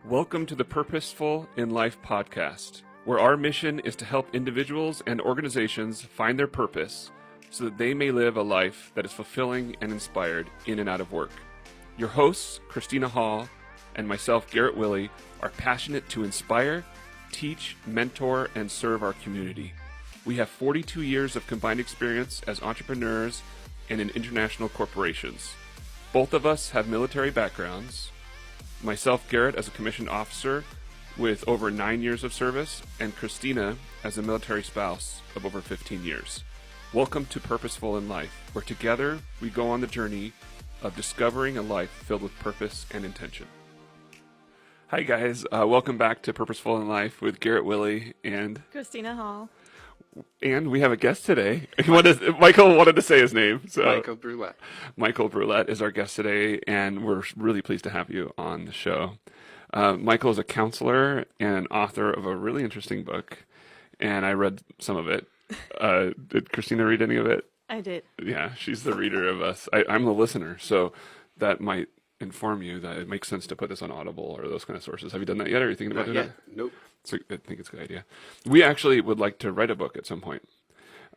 Welcome to the Purposeful in Life podcast, where our mission is to help individuals and organizations find their purpose so that they may live a life that is fulfilling and inspired in and out of work. Your hosts, Christina Hall and myself, Garrett Willey, are passionate to inspire, teach, mentor, and serve our community. We have 42 years of combined experience as entrepreneurs and in international corporations. Both of us have military backgrounds. Myself, Garrett, as a commissioned officer with over 9 years of service, and Christina as a military spouse of over 15 years. Welcome to Purposeful in Life, where together we go on the journey of discovering a life filled with purpose and intention. Hi guys, welcome back to Purposeful in Life with Garrett Willey and Christina Hall. And we have a guest today. Michael wanted to say his name. So Michael Brulette. Michael Brulette is our guest today, and we're really pleased to have you on the show. Michael is a counselor and an author of a really interesting book, and I read some of it. Did Christina read any of it? I did. Yeah, she's the reader of us. I'm the listener, so that might inform you that it makes sense to put this on Audible or those kind of sources. Have you done that yet, or are you thinking about doing it? Nope. So I think it's a good idea. We actually would like to write a book at some point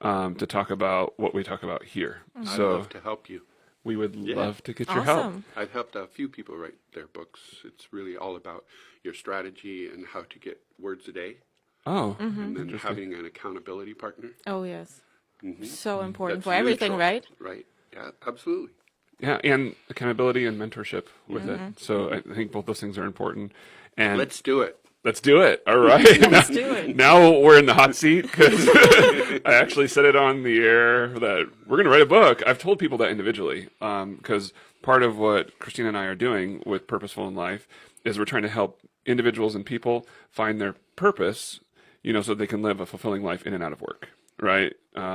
to talk about what we talk about here. I'd So love to help you. we would love to get your help. Awesome. I've helped a few people write their books. It's really all about your strategy and how to get words a day, Oh, and then interesting. having an accountability partner. Oh, yes. Mhm. So important That's for everything, neutral, right? Right. Yeah, absolutely. Yeah, and accountability and mentorship with it. So I think both those things are important. And Let's do it. let's do it. All right. Let's do it. Now we're in the hot seat because I actually said it on the air that we're going to write a book. I've told people that individually because part of what Christina and I are doing with Purposeful in Life is we're trying to help individuals and people find their purpose, so they can live a fulfilling life in and out of work, right?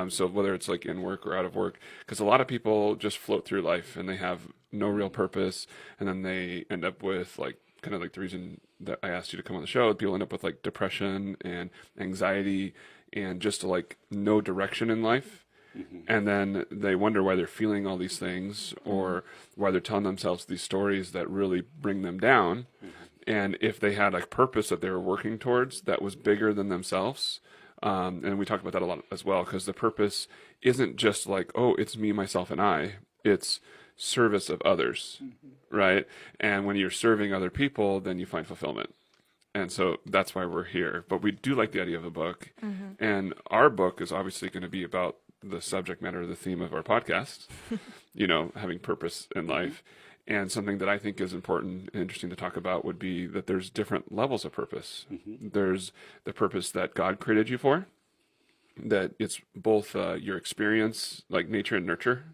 So whether it's like in work or out of work, because a lot of people just float through life and they have no real purpose, and then they end up with kind of like the reason that I asked you to come on the show, people end up with like depression and anxiety and just like no direction in life. And then they wonder why they're feeling all these things or why they're telling themselves these stories that really bring them down. And if they had a purpose that they were working towards that was bigger than themselves, and we talk about that a lot as well, because the purpose isn't just like, oh, it's me, myself, and I. It's service of others, right? And when you're serving other people, then you find fulfillment. And so that's why we're here. But we do like the idea of a book. And our book is obviously going to be about the subject matter, the theme of our podcast, having purpose in life. And something that I think is important and interesting to talk about would be that there's different levels of purpose. There's the purpose that God created you for, that it's both your experience, like nature and nurture.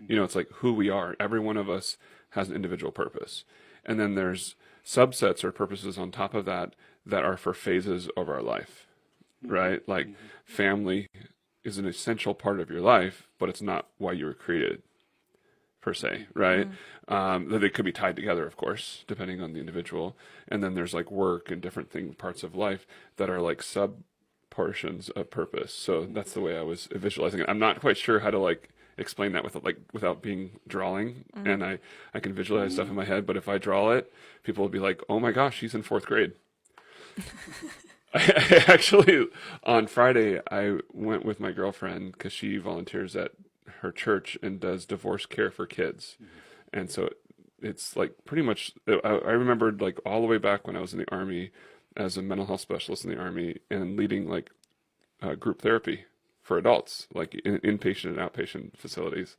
It's like who we are. Every one of us has an individual purpose. And then there's subsets or purposes on top of that that are for phases of our life, right? Like family is an essential part of your life, but it's not why you were created, per se, right? That they could be tied together, of course, depending on the individual. And then there's like work and different parts of life that are like sub portions of purpose. So that's the way I was visualizing it. I'm not quite sure how to explain that without being drawing, and I can visualize stuff in my head, but if I draw it, people will be like, oh my gosh, she's in 4th grade. I actually, on Friday, I went with my girlfriend because she volunteers at her church and does divorce care for kids. And so it's like pretty much, I remembered like all the way back when I was in the Army as a mental health specialist in the Army and leading group therapy for adults, like in inpatient and outpatient facilities.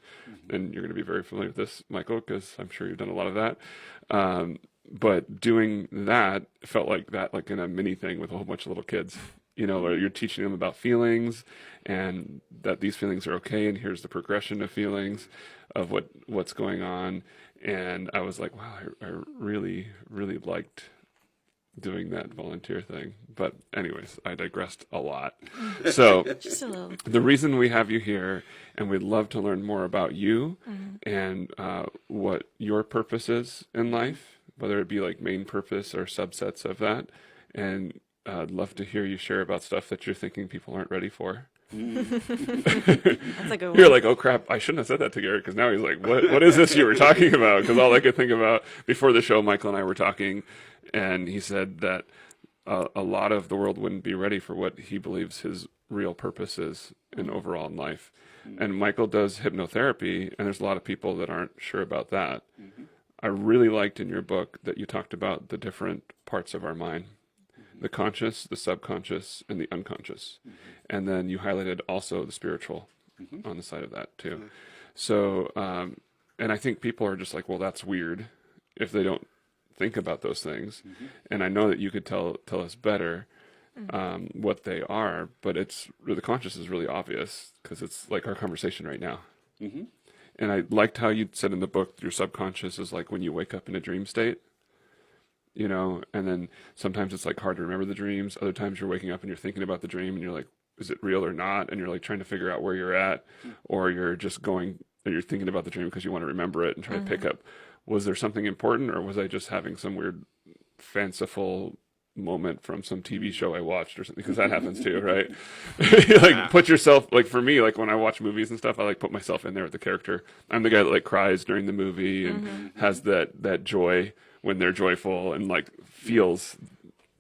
And you're going to be very familiar with this, Michael, because I'm sure you've done a lot of that. But doing that felt like that, like in a mini thing with a whole bunch of little kids, where you're teaching them about feelings and that these feelings are okay. And here's the progression of feelings of what's going on. And I was like, wow, I really, really liked doing that volunteer thing. But anyways, I digressed a lot. So Just a little. the reason we have you here, and we'd love to learn more about you and what your purpose is in life, whether it be like main purpose or subsets of that. And I'd love to hear you share about stuff that you're thinking people aren't ready for. That's a good one. You're like, oh crap, I shouldn't have said that to Garrett, because now he's like, what is this you were talking about? Because all I could think about before the show, Michael and I were talking, and he said that a lot of the world wouldn't be ready for what he believes his real purpose is in overall in life. And Michael does hypnotherapy, and there's a lot of people that aren't sure about that. I really liked in your book that you talked about the different parts of our mind. The conscious, the subconscious, and the unconscious. And then you highlighted also the spiritual on the side of that too. So, and I think people are just like, well, that's weird if they don't think about those things. And I know that you could tell us better what they are, but the conscious is really obvious because it's like our conversation right now. And I liked how you said in the book, your subconscious is like when you wake up in a dream state. You know, and then sometimes it's like hard to remember the dreams. Other times you're waking up and you're thinking about the dream and you're like, is it real or not? And you're like trying to figure out where you're at, or you're just going and you're thinking about the dream because you want to remember it and try to pick up. Was there something important, or was I just having some weird fanciful moment from some TV show I watched or something? Because that happens too, right? You like put yourself, like for me, like when I watch movies and stuff, I like put myself in there with the character. I'm the guy that like cries during the movie and has that joy when they're joyful and like feels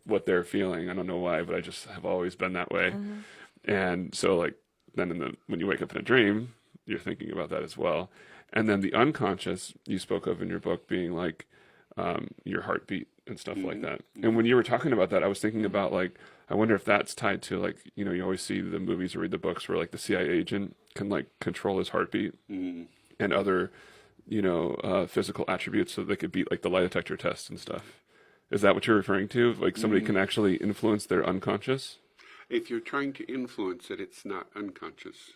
what they're feeling. I don't know why, but I just have always been that way. And so like then when you wake up in a dream, you're thinking about that as well. And then the unconscious you spoke of in your book being like your heartbeat and stuff like that. And when you were talking about that, I was thinking about like, I wonder if that's tied to like, you know, you always see the movies or read the books where like the CIA agent can like control his heartbeat and other, you know, physical attributes so they could beat like the lie detector test and stuff. Is that what you're referring to? Like somebody can actually influence their unconscious? If you're trying to influence it, it's not unconscious.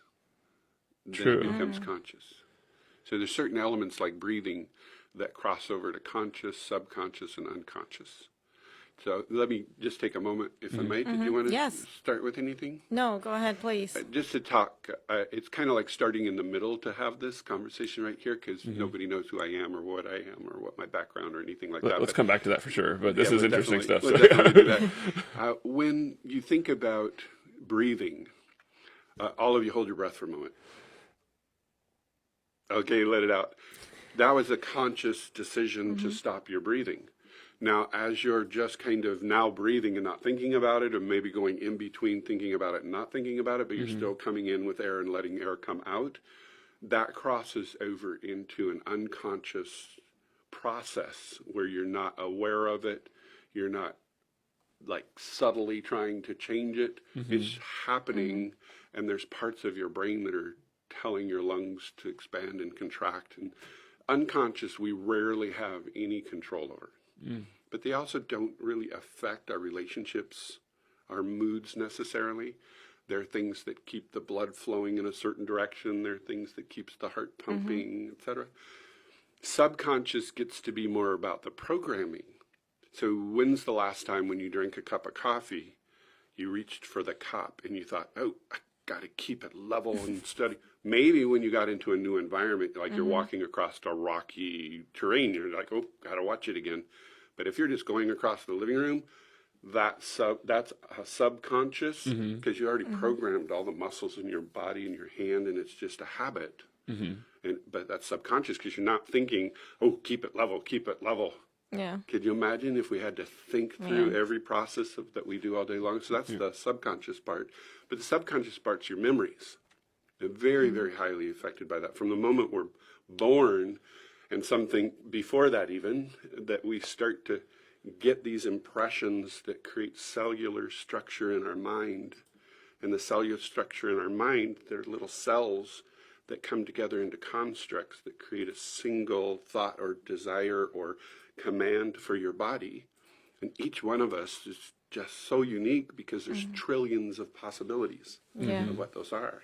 Then True. it becomes conscious. So there's certain elements like breathing that cross over to conscious, subconscious, and unconscious. So let me just take a moment, if I might. Did you want to start with anything? No, go ahead, please. Just to talk, it's kind of like starting in the middle to have this conversation right here, because nobody knows who I am or what I am or what my background or anything like that. Let's come back to that for sure, but this is interesting stuff. We'll definitely do that. When you think about breathing, all of you hold your breath for a moment. Okay, let it out. That was a conscious decision to stop your breathing. Now, as you're just kind of now breathing and not thinking about it, or maybe going in between thinking about it and not thinking about it, but you're still coming in with air and letting air come out, that crosses over into an unconscious process where you're not aware of it, you're not like subtly trying to change it. It's happening, and there's parts of your brain that are telling your lungs to expand and contract. And unconscious, we rarely have any control over. But they also don't really affect our relationships, our moods necessarily. They're things that keep the blood flowing in a certain direction. They're things that keeps the heart pumping, etc. Subconscious gets to be more about the programming. So when's the last time when you drank a cup of coffee, you reached for the cup and you thought, oh, I got to keep it level and steady. Maybe when you got into a new environment, like you're walking across a rocky terrain, you're like, oh, got to watch it again. But if you're just going across the living room, that's a subconscious, because you already programmed all the muscles in your body and your hand, and it's just a habit. But that's subconscious because you're not thinking, oh, keep it level, keep it level. Yeah. Could you imagine if we had to think through every process that we do all day long? So that's the subconscious part. But the subconscious part's your memories. They're very, very highly affected by that. From the moment we're born, and something before that even, that we start to get these impressions that create cellular structure in our mind. And the cellular structure in our mind, they're little cells that come together into constructs that create a single thought or desire or command for your body. And each one of us is just so unique because there's trillions of possibilities of what those are.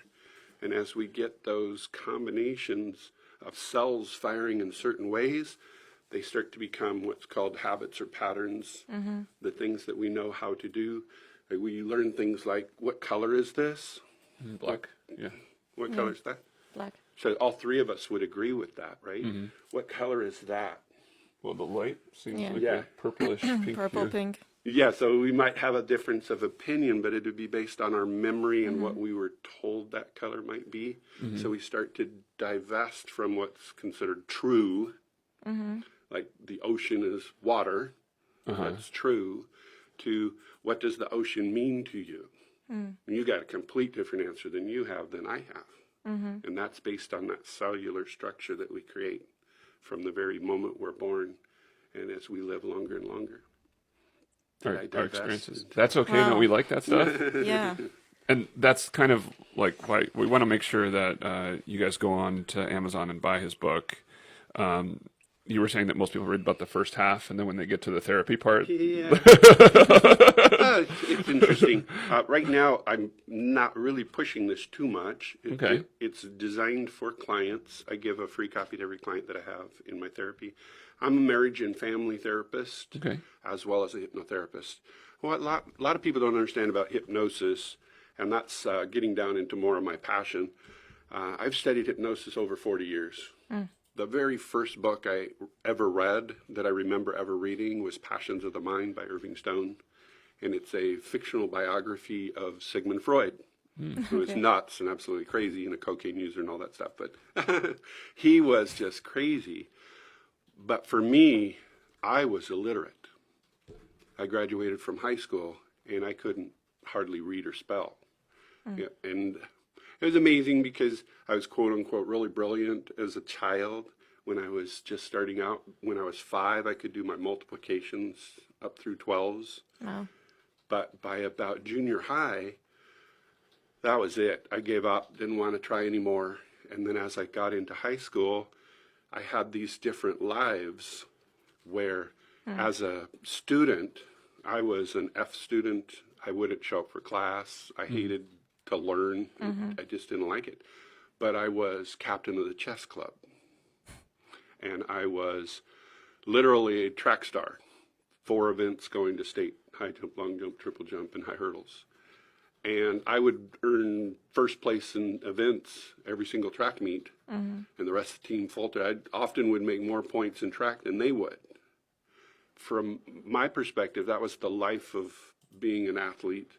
And as we get those combinations of cells firing in certain ways, they start to become what's called habits or patterns, the things that we know how to do. Like we learn things like, what color is this? Black. What color is that? Black. So all three of us would agree with that, right? What color is that? Well, the light seems like Yeah. a purplish pink. Purple, pink. Yeah, so we might have a difference of opinion, but it would be based on our memory and what we were told that color might be. So we start to divest from what's considered true, like the ocean is water, that's true, to what does the ocean mean to you? And you got a complete different answer than you have than I have. And that's based on that cellular structure that we create from the very moment we're born and as we live longer and longer. Our experiences. That's okay. No, we like that stuff. Yeah. And that's kind of like why we want to make sure that you guys go on to Amazon and buy his book. You were saying that most people read about the first half, and then when they get to the therapy part, Yeah. It's interesting. Right now, I'm not really pushing this too much. It's designed for clients. I give a free copy to every client that I have in my therapy. I'm a marriage and family therapist, as well as a hypnotherapist. What a lot of people don't understand about hypnosis, and that's getting down into more of my passion. I've studied hypnosis over 40 years. The very first book I ever read that I remember ever reading was Passions of the Mind by Irving Stone. And it's a fictional biography of Sigmund Freud, who was nuts and absolutely crazy and a cocaine user and all that stuff. But he was just crazy. But for me, I was illiterate. I graduated from high school and I couldn't hardly read or spell. Yeah, and it was amazing because I was quote unquote really brilliant as a child when I was just starting out. When I was 5, I could do my multiplications up through 12s. Wow. But by about junior high, that was it. I gave up, didn't want to try anymore. And then as I got into high school, I had these different lives where as a student, I was an F student. I wouldn't show up for class. I hated to learn. I just didn't like it. But I was captain of the chess club. And I was literally a track star. 4 events going to state: high jump, long jump, triple jump, and high hurdles. And I would earn first place in events every single track meet, and the rest of the team faltered. I often would make more points in track than they would. From my perspective, that was the life of being an athlete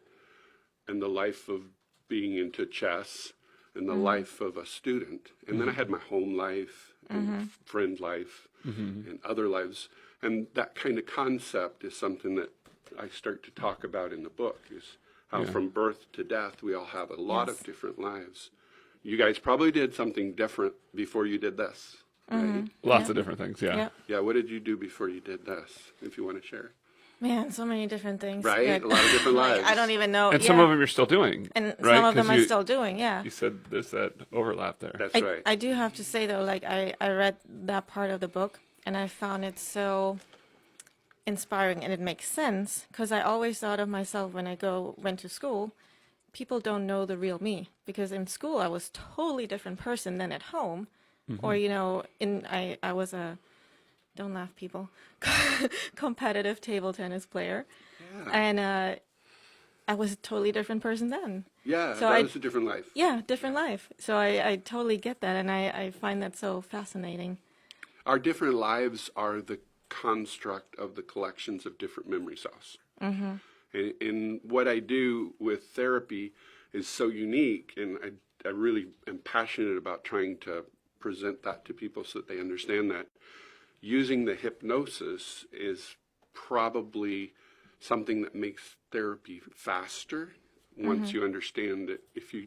and the life of being into chess and the life of a student. And then I had my home life and friend life and other lives. And that kind of concept is something that I start to talk about in the book, is how from birth to death, we all have a lot of different lives. You guys probably did something different before you did this, right? Lots of different things, yeah. Yeah, what did you do before you did this, if you want to share? Man, so many different things. Right? Like, A lot of different lives. I don't even know. And some of them you're still doing, And right? some of them 'Cause I'm still doing, yeah. You said there's that overlap there. That's right. I do have to say, though, like, I read that part of the book, and I found it so inspiring, and it makes sense, because I always thought of myself when I went to school, people don't know the real me, because in school I was totally different person than at home, or, you know, I was a, don't laugh people, competitive table tennis player, and I was a totally different person then. Yeah, So that was a different life. Yeah, different life. So I totally get that, and I find that so fascinating. Our different lives are the construct of the collections of different memory cells. And what I do with therapy is so unique, and I really am passionate about trying to present that to people so that they understand that. Using the hypnosis is probably something that makes therapy faster once you understand that if you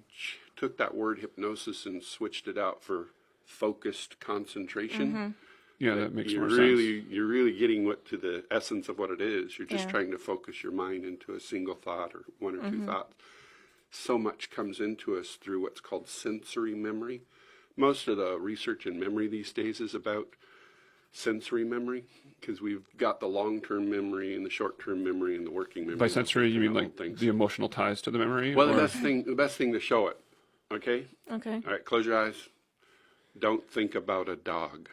took that word hypnosis and switched it out for focused concentration, Yeah, that makes more really, sense. you're really getting to the essence of what it is. You're just Yeah. trying to focus your mind into a single thought or one or two thoughts. So much comes into us through what's called sensory memory. Most of the research in memory these days is about sensory memory, because we've got the long-term memory and the short-term memory and the working memory. By sensory, you mean like things. the emotional ties to the memory? Well, or- the best thing to show it. Okay. Okay. All right. Close your eyes. Don't think about a dog.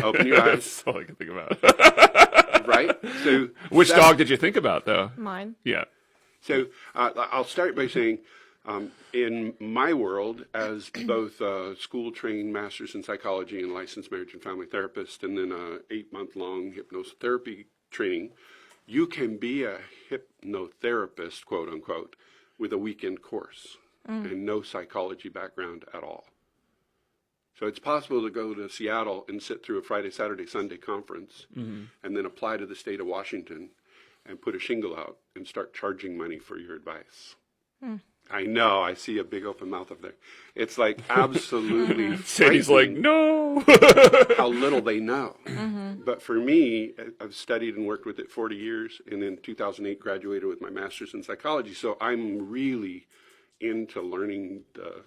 Open your eyes. That's all I can think about. Right. So Which that's- dog did you think about, though? Mine. Yeah. So I'll start by saying, in my world, as both a school-trained master's in psychology and licensed marriage and family therapist, and then a 8-month-long hypnotherapy training, you can be a hypnotherapist, quote unquote, with a weekend course and no psychology background at all. So it's possible to go to Seattle and sit through a Friday, Saturday, Sunday conference and then apply to the state of Washington and put a shingle out and start charging money for your advice. I know, I see a big open mouth up there. It's like absolutely Sadie's like, frightening no. how little they know. But for me, I've studied and worked with it 40 years, and in 2008 graduated with my master's in psychology. So I'm really into learning the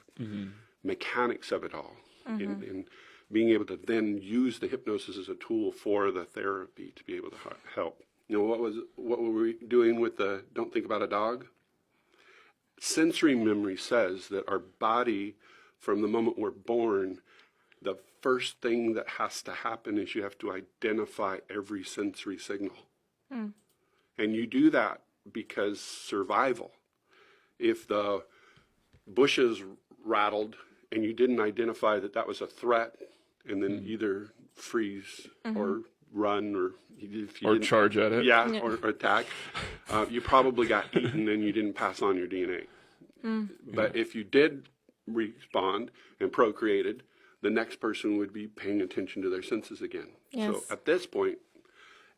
mechanics of it all. And being able to then use the hypnosis as a tool for the therapy to be able to help. You know, what were we doing with the don't think about a dog? Sensory memory says that our body, from the moment we're born, the first thing that has to happen is you have to identify every sensory signal. And you do that because survival. If the bushes rattled and you didn't identify that that was a threat, and then either freeze or run, or if you Or didn't- charge at it. yeah, or attack, you probably got eaten and you didn't pass on your DNA. But if you did respond and procreated, the next person would be paying attention to their senses again. Yes. So at this point,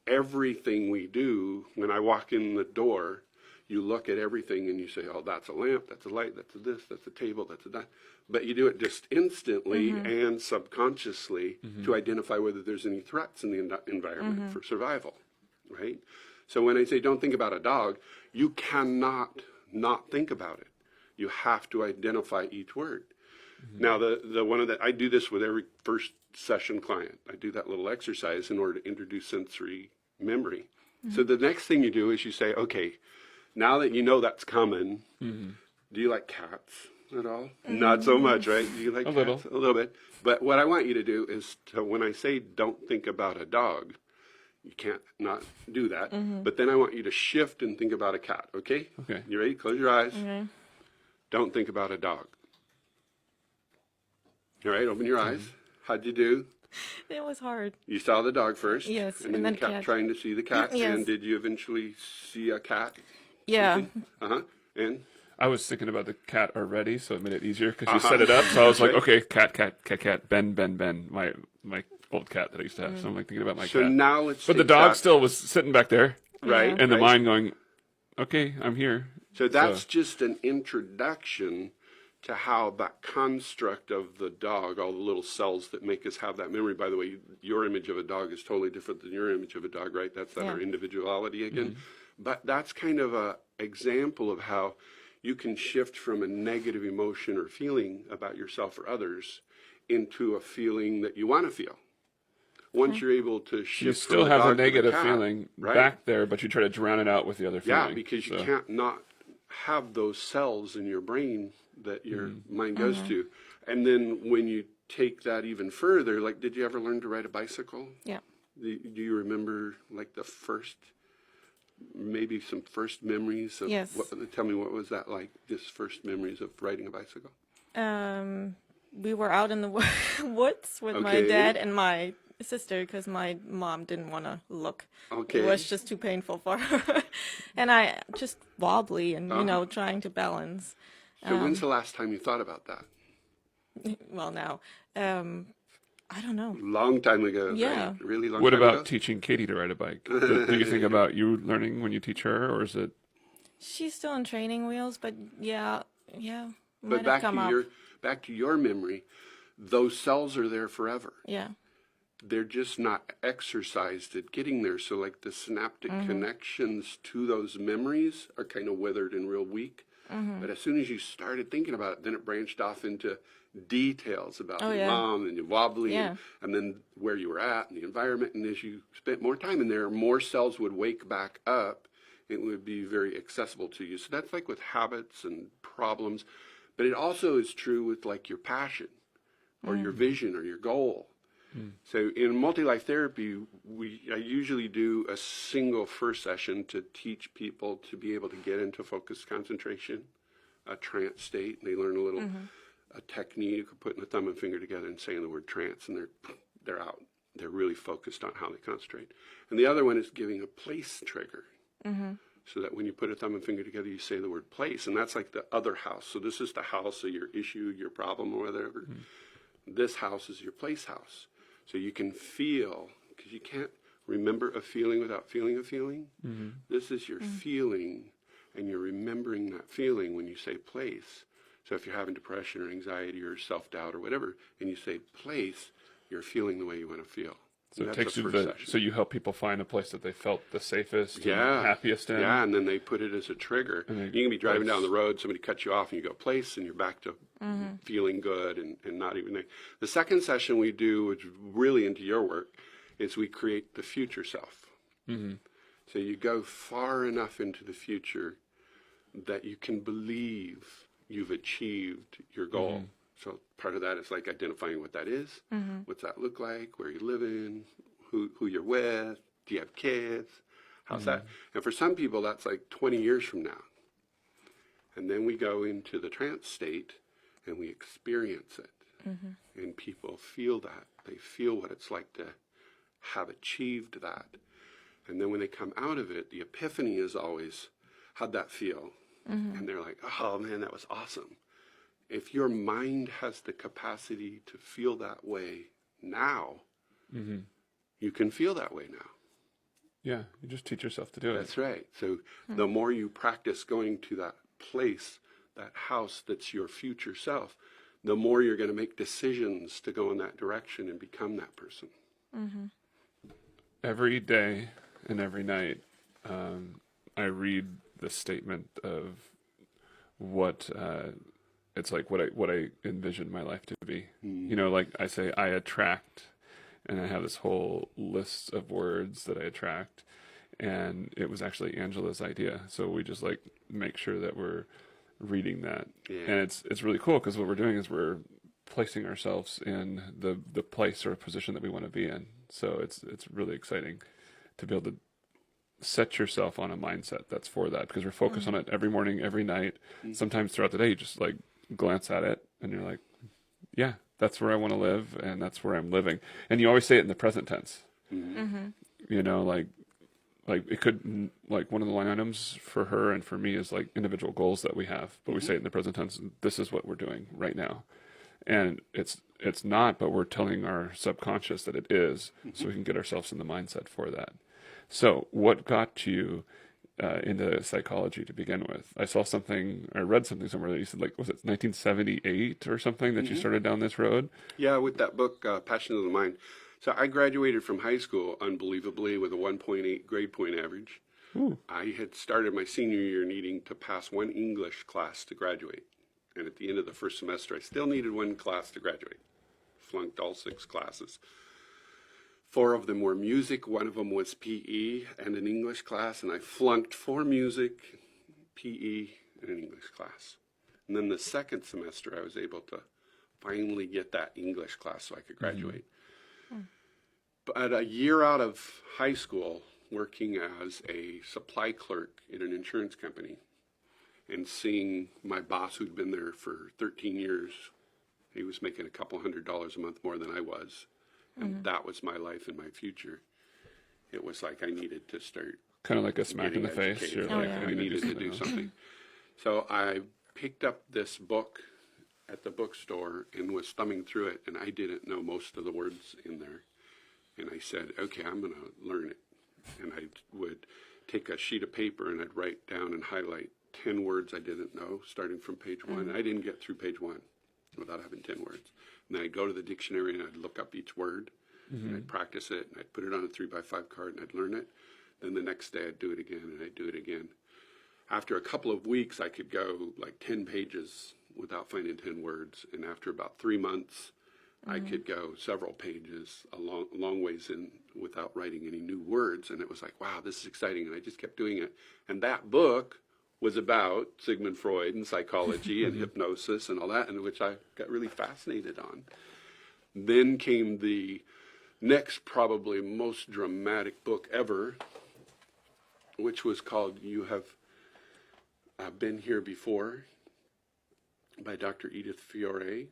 everything we do, when I walk in the door, you look at everything and you say, oh, that's a lamp, that's a light, that's a this, that's a table, that's a that. But you do it just instantly and subconsciously to identify whether there's any threats in the environment for survival, right? So when I say don't think about a dog, you cannot not think about it. You have to identify each word. Now, the one of the, I do this with every first session client. I do that little exercise in order to introduce sensory memory. So the next thing you do is you say, okay, now that you know that's coming, do you like cats at all? Not so much, right? Do you like cats? little. A little bit. But what I want you to do is to, when I say don't think about a dog, you can't not do that. But then I want you to shift and think about a cat, okay? Okay. You ready? Close your eyes. Okay. Don't think about a dog. All right, open your eyes. How'd you do? It was hard. You saw the dog first. Yes, And and then then you kept cat. trying to see the cat. Yes. And did you eventually see a cat? Yeah. Uh-huh. And? I was thinking about the cat already, so it made it easier because you set it up. So I was like, okay, cat, Ben, my old cat that I used to have. So I'm like thinking about my So cat. now let's But the take dog that- still was sitting back there, right? and the right. mind going, okay, I'm here. So that's just an introduction to how that construct of the dog, all the little cells that make us have that memory. By the way, your image of a dog is totally different than your image of a dog, right? That's our individuality again. But that's kind of a example of how you can shift from a negative emotion or feeling about yourself or others into a feeling that you want to feel. Once you're able to shift, You from still the have a dog to the negative cat, feeling right? back there, but you try to drown it out with the other feeling. Yeah, because you So- can't not have those cells in your brain that your mind goes to. And then when you take that even further, like, did you ever learn to ride a bicycle? Yeah. Do you remember, like, the first, maybe some first memories of Yes. Tell me, what was that like, just first memories of riding a bicycle? We were out in the woods with my Okay. dad and my sister because my mom didn't want to look. Okay. It was just too painful for her. And I just wobbly and, trying to balance. So when's the last time you thought about that? Well, now, I don't know. Long time ago. Yeah. Right? Really long What time about ago? teaching Katie to ride a bike? Do you think about you learning when you teach her, or is it? She's still on training wheels, but yeah. But might have come up. back to your memory, those cells are there forever. Yeah. They're just not exercised at getting there. So like the synaptic connections to those memories are kind of withered and real weak. But as soon as you started thinking about it, then it branched off into details about your yeah. mom and your wobbly Yeah. and then where you were at and the environment. And as you spent more time in there, more cells would wake back up. It would be very accessible to you. So that's like with habits and problems. But it also is true with like your passion or your vision or your goal. So in multi-life therapy, I usually do a single first session to teach people to be able to get into focused concentration, a trance state, and they learn a little a technique of putting a thumb and finger together and saying the word trance, and they're out. They're really focused on how they concentrate. And the other one is giving a place trigger. So that when you put a thumb and finger together, you say the word place. And that's like the other house. So this is the house of your issue, your problem, or whatever. This house is your place house. So you can feel, because you can't remember a feeling without feeling a feeling. This is your feeling, and you're remembering that feeling when you say place. So if you're having depression or anxiety or self-doubt or whatever, and you say place, you're feeling the way you want to feel. So And it that's takes the you first the, session. so you help people find a place that they felt the safest and Yeah. happiest in. Yeah, and then they put it as a trigger. And they- You can be driving place. down the road, somebody cuts you off, and you go place, and you're back to feeling good and not even. The second session we do, which is really into your work, is we create the future self. So you go far enough into the future that you can believe you've achieved your goal. So part of that is like identifying what that is, what's that look like, where you live in, who you're with, do you have kids, how's that? And for some people, that's like 20 years from now. And then we go into the trance state and we experience it. And people feel that. They feel what it's like to have achieved that. And then when they come out of it, the epiphany is always, how'd that feel? And they're like, oh man, that was awesome. If your mind has the capacity to feel that way now, you can feel that way now. Yeah, you just teach yourself to do it. That's right. So the more you practice going to that place, that house that's your future self, the more you're going to make decisions to go in that direction and become that person. Every day and every night, I read the statement of what it's like, what I envision my life to be. You know, like I say, I attract, and I have this whole list of words that I attract, and it was actually Angela's idea. So we just like make sure that we're reading that, and it's really cool because what we're doing is we're placing ourselves in the place or position that we want to be in. So it's really exciting to be able to set yourself on a mindset that's for that, because we're focused on it every morning, every night. Sometimes throughout the day, you just like glance at it and you're like, yeah, that's where I want to live, and that's where I'm living. And you always say it in the present tense. You know, like it could, like one of the line items for her and for me is like individual goals that we have, but we say it in the present tense. This is what we're doing right now. And it's not, but we're telling our subconscious that it is, so we can get ourselves in the mindset for that. So what got you into psychology to begin with? I read something somewhere that you said, like, was it 1978 or something that you started down this road? Yeah, with that book, Passion of the Mind. So I graduated from high school, unbelievably, with a 1.8 grade point average. I had started my senior year needing to pass one English class to graduate. And at the end of the first semester, I still needed one class to graduate. Flunked all 6 classes. 4 of them were music, 1 of them was PE and an English class, and I flunked 4 music, PE, and an English class. And then the second semester, I was able to finally get that English class so I could graduate. But a year out of high school, working as a supply clerk in an insurance company, and seeing my boss, who'd been there for 13 years, he was making a couple $100s a month more than I was. And that was my life and my future. It was like I needed to start. Kind of like a smack in the face. educated. You're like, I need needed to something do else. something. So I picked up this book at the bookstore and was thumbing through it, and I didn't know most of the words in there. And I said, okay, I'm going to learn it. And I would take a sheet of paper and I'd write down and highlight 10 words I didn't know, starting from page 1. And I didn't get through page 1 without having 10 words. And then I'd go to the dictionary and I'd look up each word, and I'd practice it, and I'd put it on a 3x5 card, and I'd learn it. Then the next day I'd do it again, and I'd do it again. After a couple of weeks, I could go like 10 pages without finding 10 words. And after about 3 months, I could go several pages a long ways in without writing any new words. And it was like, wow, this is exciting. And I just kept doing it. And that book was about Sigmund Freud and psychology and hypnosis and all that, and which I got really fascinated on. Then came the next, probably most dramatic book ever, which was called You Have Been Here Before, by Dr. Edith Fiore.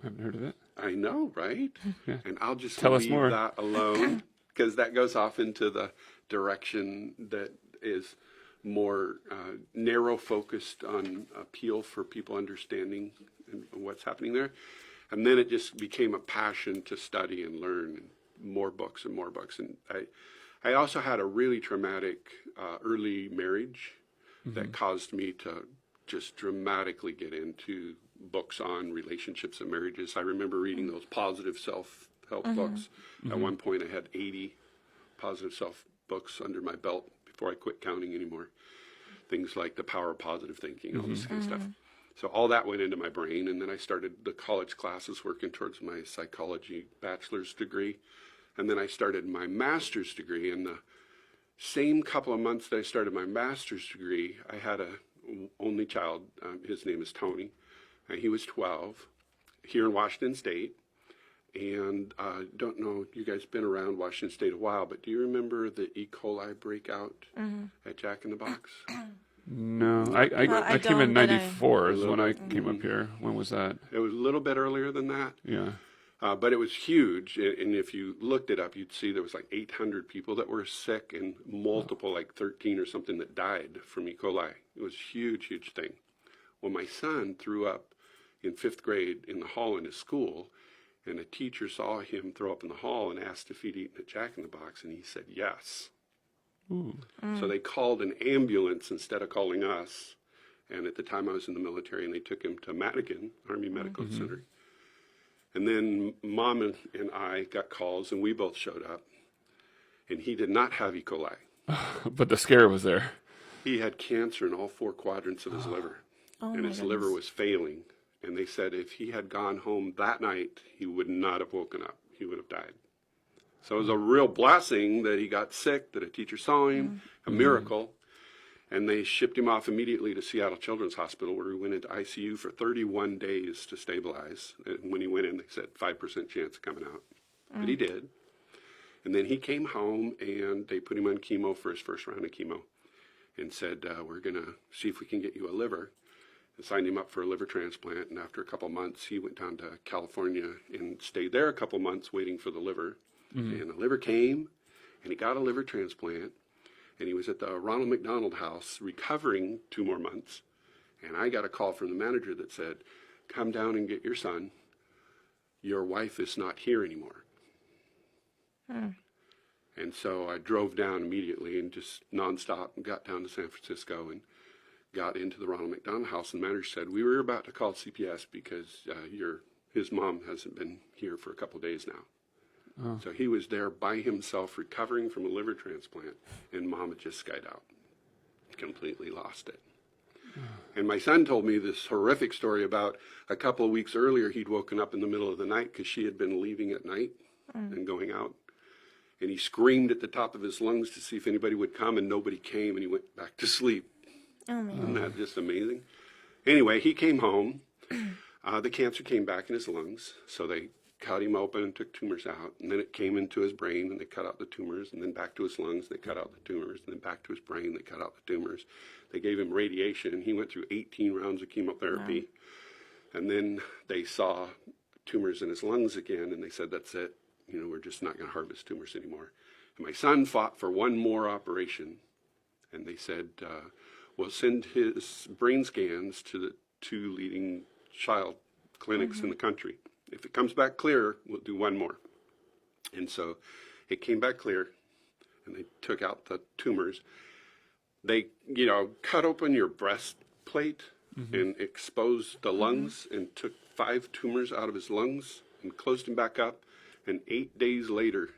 I haven't heard of it. I know, right? Yeah. And I'll just Tell us leave more. that alone because that goes off into the direction that is more narrow focused on appeal for people understanding what's happening there. And then it just became a passion to study and learn, and more books and more books. And I also had a really traumatic early marriage that caused me to just dramatically get into books on relationships and marriages. I remember reading those positive self-help books. At one point I had 80 positive self books under my belt before I quit counting anymore. Things like The Power of Positive Thinking, all this kind of stuff. So all that went into my brain, and then I started the college classes working towards my psychology bachelor's degree. And then I started my master's degree. In the same couple of months that I started my master's degree, I had a only child. His name is Tony. He was 12 here in Washington State. And don't know, you guys been around Washington State a while, but do you remember the E. coli breakout at Jack in the Box? No, I came in don't, but '94 is when I came up here. When was that? It was a little bit earlier than that. Yeah. But it was huge, and if you looked it up, you'd see there was like 800 people that were sick and multiple, like 13 or something that died from E. coli. It was a huge, huge thing. Well, my son threw up in 5th grade in the hall in his school, and a teacher saw him throw up in the hall and asked if he'd eaten a Jack in the Box, and he said yes. Ooh. So they called an ambulance instead of calling us, and at the time I was in the military, and they took him to Madigan Army Medical Center. And then Mom and I got calls, and we both showed up. And he did not have E. coli. But the scare was there. He had cancer in all 4 quadrants of his liver. And his liver was failing. And they said if he had gone home that night, he would not have woken up. He would have died. So it was a real blessing that he got sick, that a teacher saw him, a miracle. And they shipped him off immediately to Seattle Children's Hospital, where he went into ICU for 31 days to stabilize. And when he went in, they said 5% chance of coming out. But he did. And then he came home, and they put him on chemo for his first round of chemo and said, we're going to see if we can get you a liver. And signed him up for a liver transplant. And after a couple months, he went down to California and stayed there a couple months waiting for the liver. And the liver came, and he got a liver transplant. And he was at the Ronald McDonald House recovering 2 more months. And I got a call from the manager that said, come down and get your son. Your wife is not here anymore. And so I drove down immediately and just nonstop and got down to San Francisco and got into the Ronald McDonald House. And the manager said, we were about to call CPS because his mom hasn't been here for a couple days now. So he was there by himself recovering from a liver transplant, and Mom had just skied out, completely lost it. And my son told me this horrific story about a couple of weeks earlier. He'd woken up in the middle of the night because she had been leaving at night and going out. And he screamed at the top of his lungs to see if anybody would come, and nobody came, and he went back to sleep. Oh, man. Isn't that just amazing? Anyway, he came home. The cancer came back in his lungs, so they cut him open and took tumors out, and then it came into his brain, and they cut out the tumors, and then back to his lungs, they cut out the tumors, and then back to his brain, they cut out the tumors. They gave him radiation, and he went through 18 rounds of chemotherapy, and then they saw tumors in his lungs again, and they said, that's it, we're just not going to harvest tumors anymore. And my son fought for one more operation, and they said, we'll send his brain scans to the 2 leading child clinics in the country. If it comes back clear, we'll do one more. And so it came back clear, and they took out the tumors. They, cut open your breastplate and exposed the lungs and took 5 tumors out of his lungs and closed him back up. And 8 days later,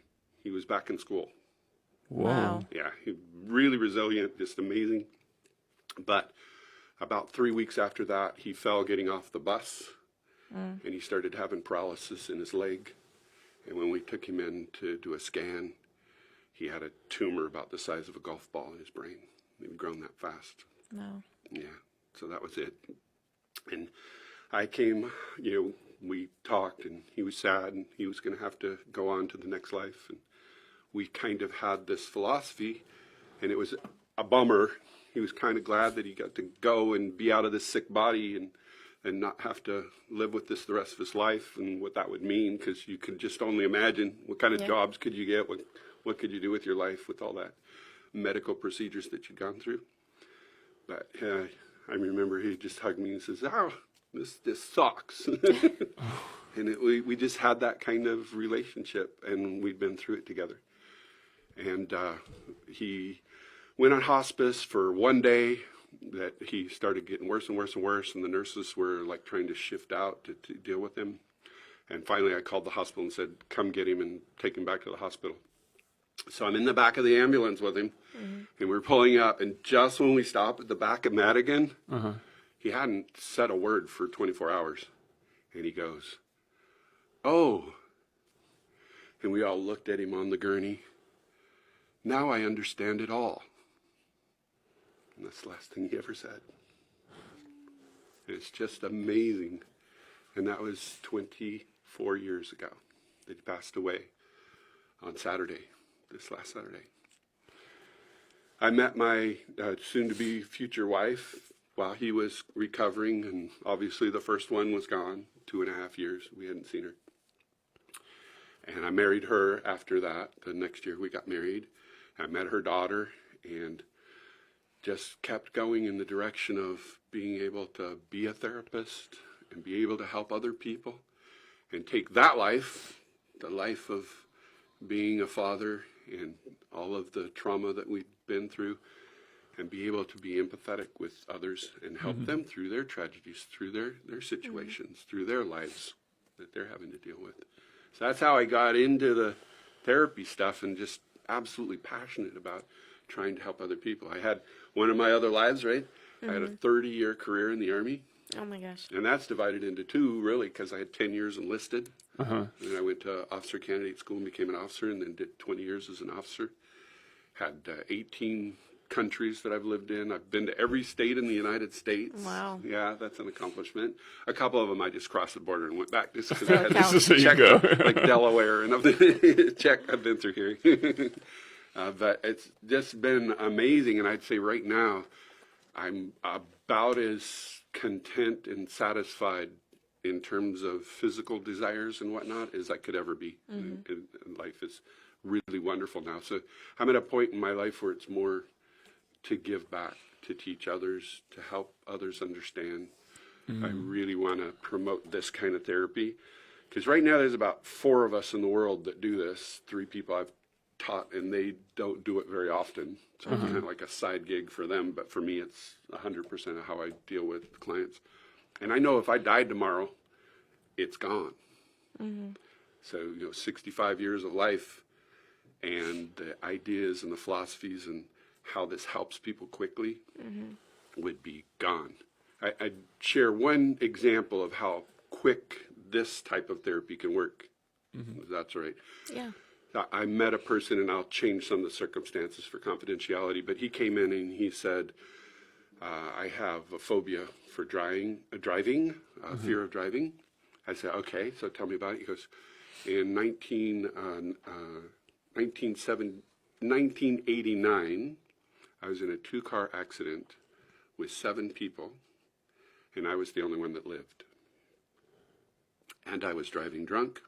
he was back in school. Wow. Yeah, really resilient, just amazing. But about 3 weeks after that, he fell getting off the bus. And he started having paralysis in his leg. And when we took him in to do a scan, he had a tumor about the size of a golf ball in his brain. It had grown that fast. No. Yeah, so that was it. And I came, we talked, and he was sad, and he was going to have to go on to the next life. And we kind of had this philosophy, and it was a bummer. He was kind of glad that he got to go and be out of this sick body, and and not have to live with this the rest of his life, and what that would mean, because you could just only imagine what kind of jobs could you get, what could you do with your life with all that medical procedures that you'd gone through. But I remember he just hugged me and says, "Oh, this sucks." And we just had that kind of relationship, and we'd been through it together. And he went on hospice for one day. That he started getting worse and worse and worse, and the nurses were like trying to shift out to deal with him. And finally I called the hospital and said, "Come get him and take him back to the hospital." So I'm in the back of the ambulance with him, and we're pulling up, and just when we stop at the back of Madigan, he hadn't said a word for 24 hours. And he goes, "Oh." And we all looked at him on the gurney. "Now I understand it all." And that's the last thing he ever said. It's just amazing. And that was 24 years ago that he passed away on Saturday, this last Saturday. I met my soon-to-be future wife while he was recovering, and obviously the first one was gone, 2.5 years. We hadn't seen her. And I married her after that. The next year we got married. I met her daughter, and just kept going in the direction of being able to be a therapist and be able to help other people and take that life, the life of being a father and all of the trauma that we've been through, and be able to be empathetic with others and help them through their tragedies, through their situations, through their lives that they're having to deal with. So that's how I got into the therapy stuff, and just absolutely passionate about trying to help other people. I had one of my other lives, right? I had a 30-year career in the Army. Oh my gosh. And that's divided into two, really, because I had 10 years enlisted. And I went to officer candidate school and became an officer, and then did 20 years as an officer. Had 18 countries that I've lived in. I've been to every state in the United States. Wow. Yeah, that's an accomplishment. A couple of them I just crossed the border and went back just because I had counts. to check, go. like Delaware and everything. Check, I've been through here. But it's just been amazing, and I'd say right now I'm about as content and satisfied in terms of physical desires and whatnot as I could ever be. And life is really wonderful now. So I'm at a point in my life where it's more to give back, to teach others, to help others understand. I really want to promote this kind of therapy, because right now there's about 4 of us in the world that do this. 3 people I've taught, and they don't do it very often. So it's kind of like a side gig for them, but for me it's 100% of how I deal with clients. And I know if I died tomorrow, it's gone. So 65 years of life, and the ideas and the philosophies and how this helps people quickly would be gone. I'd share one example of how quick this type of therapy can work. If that's all right. Yeah. I met a person, and I'll change some of the circumstances for confidentiality, but he came in and he said, "I have a phobia for driving, fear of driving." I said, "Okay, so tell me about it." He goes, "In 1989, I was in a 2-car accident with 7 people, and I was the only one that lived. And I was driving drunk.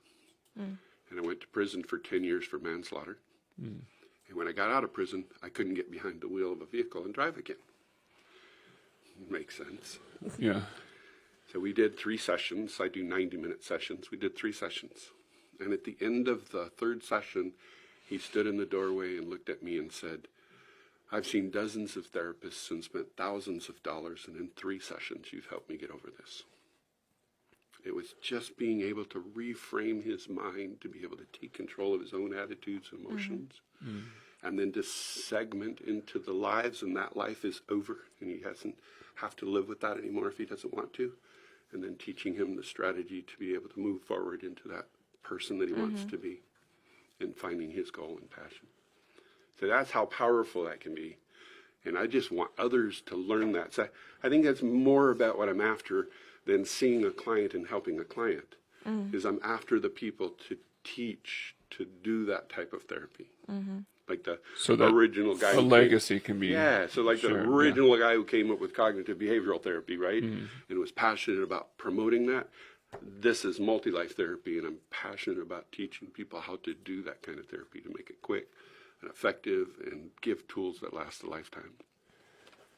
And I went to prison for 10 years for manslaughter. And when I got out of prison, I couldn't get behind the wheel of a vehicle and drive again." Makes sense. Yeah. So we did 3 sessions. I do 90-minute sessions. We did 3 sessions. And at the end of the 3rd session, he stood in the doorway and looked at me and said, "I've seen dozens of therapists and spent thousands of dollars, and in 3 sessions, you've helped me get over this." It was just being able to reframe his mind, to be able to take control of his own attitudes and emotions, and then to segment into the lives, and that life is over, and he doesn't have to live with that anymore if he doesn't want to, and then teaching him the strategy to be able to move forward into that person that he wants to be, and finding his goal and passion. So that's how powerful that can be. And I just want others to learn that. So I think that's more about what I'm after than seeing a client and helping a client, is I'm after the people to teach, to do that type of therapy. like the So that original guy. a who came- legacy can be. Yeah, so like Sure, the yeah. original guy who came up with cognitive behavioral therapy, right? And was passionate about promoting that. This is multi-life therapy, and I'm passionate about teaching people how to do that kind of therapy to make it quick and effective and give tools that last a lifetime.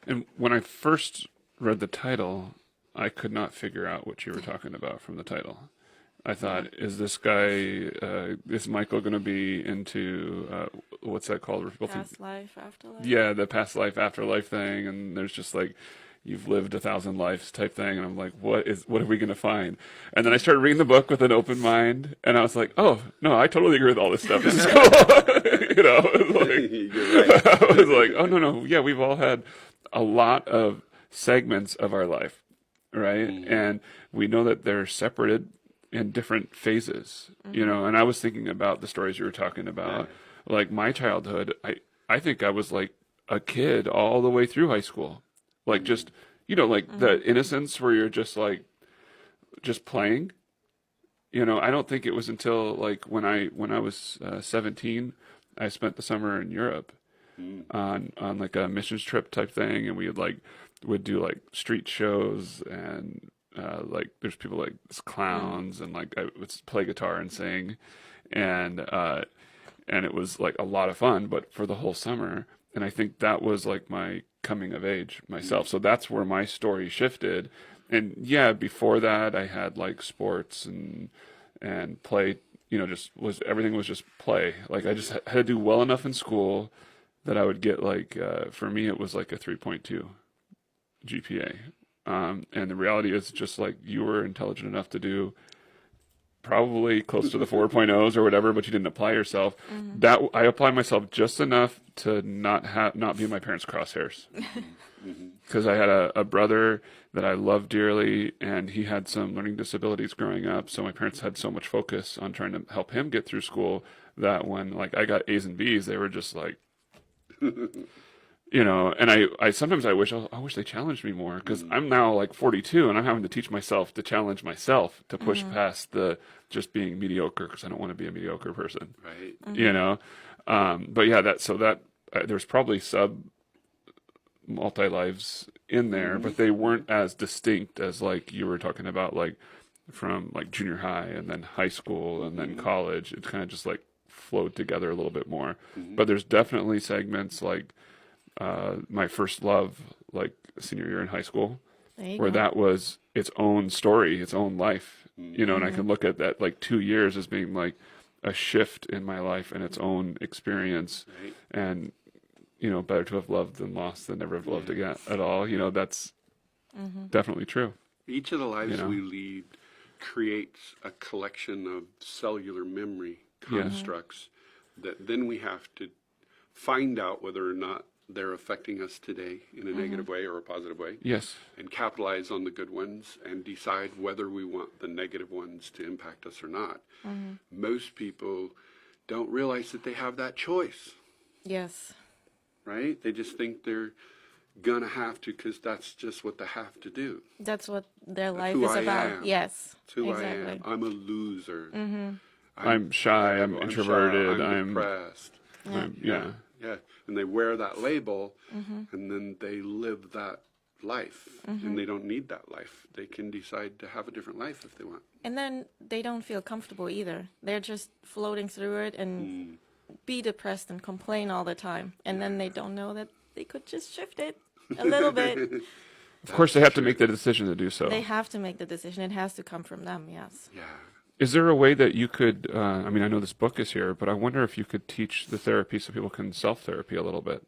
And when I first read the title, I could not figure out what you were talking about from the title. I thought, is this guy, is Michael going to be into, what's that called? Where people think- Past life, afterlife. yeah, the past life, afterlife thing. And there's just like, you've lived 1,000 lives type thing. And I'm like, what are we going to find? And then I started reading the book with an open mind. And I was like, oh, no, I totally agree with all this stuff. This is cool. You know, it was like, You're right. I was like, oh, no. Yeah, we've all had a lot of segments of our life, right? And we know that they're separated in different phases, you know, and I was thinking about the stories you were talking about, like my childhood. I think I was like a kid all the way through high school, like just, you know, like the innocence where you're just like, just playing, you know. I don't think it was until like when I was 17, I spent the summer in Europe on like a missions trip type thing, and we would do like street shows, and like there's people like clowns, and like I would play guitar and sing, and it was like a lot of fun, but for the whole summer. And I think that was like my coming of age myself. So that's where my story shifted. And yeah, before that I had like sports and play, you know, everything was just play. Like I just had to do well enough in school that I would get like, for me it was like a 3.2 GPA. And the reality is just like you were intelligent enough to do probably close to the 4.0s or whatever, but you didn't apply yourself. That I applied myself just enough to not be in my parents' crosshairs. Because I had a brother that I loved dearly, and he had some learning disabilities growing up. So my parents had so much focus on trying to help him get through school that when like I got A's and B's, they were just like, you know. And I sometimes I wish they challenged me more, because I'm now like 42 and I'm having to teach myself to challenge myself to push past the just being mediocre, because I don't want to be a mediocre person, Right. you know. But yeah, there's probably multi-lives in there, but they weren't as distinct as like you were talking about, like from like junior high and then high school and then college. It kind of just like flowed together a little bit more. But there's definitely segments like my first love, like senior year in high school, where that was its own story, its own life, you know. And I can look at that like 2 years as being like a shift in my life and its own experience. Right. And you know, better to have loved than lost than never have loved again at all. You know, that's definitely true. Each of the lives You know? we lead creates a collection of cellular memory constructs that then we have to find out whether or not they're affecting us today in a negative way or a positive way. Yes. And capitalize on the good ones and decide whether we want the negative ones to impact us or not. Most people don't realize that they have that choice, Yes. right? They just think they're gonna have to, because that's just what they have to do. That's what their life who is I about. am. Yes. That's who exactly. I am. I'm a loser. I'm shy, I'm introverted, shy, I'm I'm depressed. yeah. Yeah, and they wear that label, and then they live that life, and they don't need that life. They can decide to have a different life if they want. And then they don't feel comfortable either. They're just floating through it and be depressed and complain all the time. And then they don't know that they could just shift it a little bit. Of course, they have to make the decision to do so. They have to make the decision. It has to come from them, yes. Yeah. Is there a way that you could, I mean, I know this book is here, but I wonder if you could teach the therapy so people can self-therapy a little bit.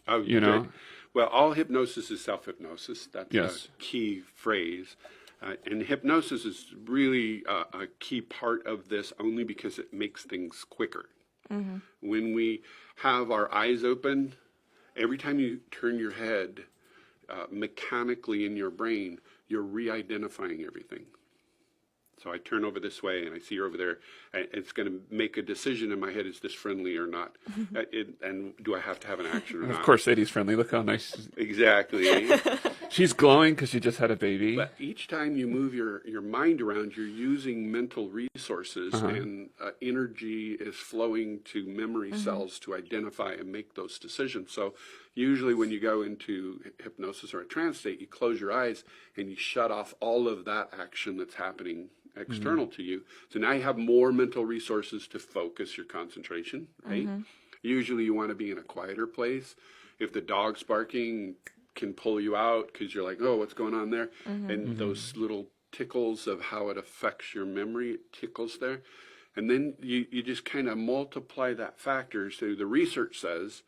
Oh, You know? Well, all hypnosis is self-hypnosis. That's Yes. a key phrase. And hypnosis is really a key part of this only because it makes things quicker. When we have our eyes open, every time you turn your head mechanically in your brain, you're re-identifying everything. So I turn over this way and I see her over there. And it's going to make a decision in my head: is this friendly or not? And do I have to have an action or not? Of course, Sadie's friendly. Look how nice. Exactly. She's glowing because she just had a baby. But each time you move your mind around, you're using mental resources, and energy is flowing to memory cells to identify and make those decisions. So usually when you go into hypnosis or a trance state, you close your eyes and you shut off all of that action that's happening external to you. So now you have more mental resources to focus your concentration, right? Usually you want to be in a quieter place. If the dog's barking, can pull you out because you're like, oh, what's going on there? And those little tickles of how it affects your memory, it tickles there. And then you just kind of multiply that factor. So the research says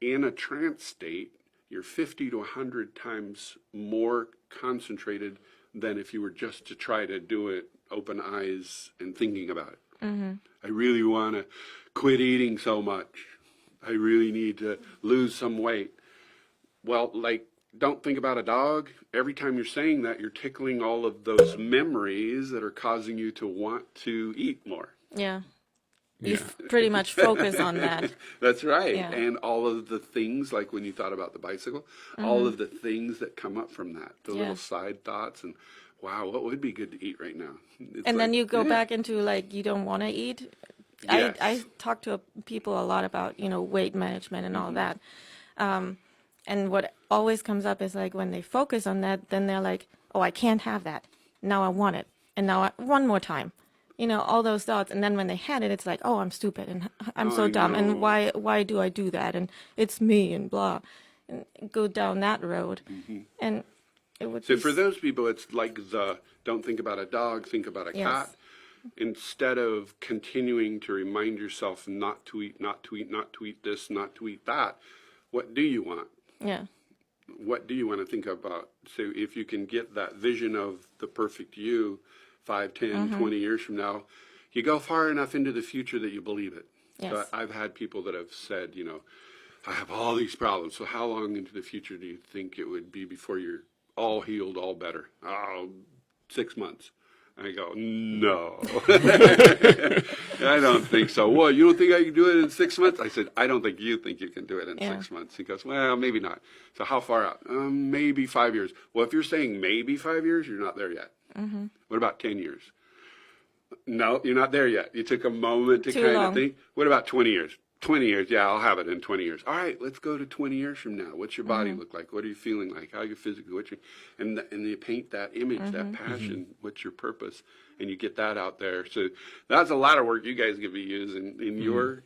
in a trance state, you're 50 to 100 times more concentrated than if you were just to try to do it open eyes and thinking about it. I really want to quit eating so much. I really need to lose some weight. Well, like, don't think about a dog. Every time you're saying that, you're tickling all of those memories that are causing you to want to eat more. Yeah. You pretty much focus on that. That's right. Yeah. And all of the things, like when you thought about the bicycle, all of the things that come up from that, the little side thoughts, and wow, what would be good to eat right now? It's And then like, you go back into like, you don't want to eat. Yes. I talk to people a lot about, weight management and all that. And what always comes up is like when they focus on that, then they're like, oh, I can't have that. Now I want it. And now one more time. All those thoughts. And then when they had it, it's like, oh, I'm stupid and I'm so dumb. know. And why do I do that? And it's me and blah. And go down that road. And it would So be for those people, it's like don't think about a dog, think about a cat. Instead of continuing to remind yourself not to eat, not to eat, not to eat this, not to eat that, what do you want? Yeah. What do you want to think about? So if you can get that vision of the perfect you 5, 10, 20 years from now, you go far enough into the future that you believe it. Yes. So I've had people that have said, I have all these problems. So how long into the future do you think it would be before you're all healed, all better? Oh, 6 months. I go, no, I don't think so. Well, you don't think I can do it in 6 months? I said, I don't think you think you can do it in 6 months. He goes, well, maybe not. So how far out? Maybe 5 years. Well, if you're saying maybe 5 years, you're not there yet. What about 10 years? No, you're not there yet. You took a moment to kind of think. What about 20 years? 20 years, yeah, I'll have it in 20 years. All right, let's go to 20 years from now. What's your body look like? What are you feeling like? How are you physically? And you paint that image, that passion. What's your purpose? And you get that out there. So that's a lot of work you guys could be using in your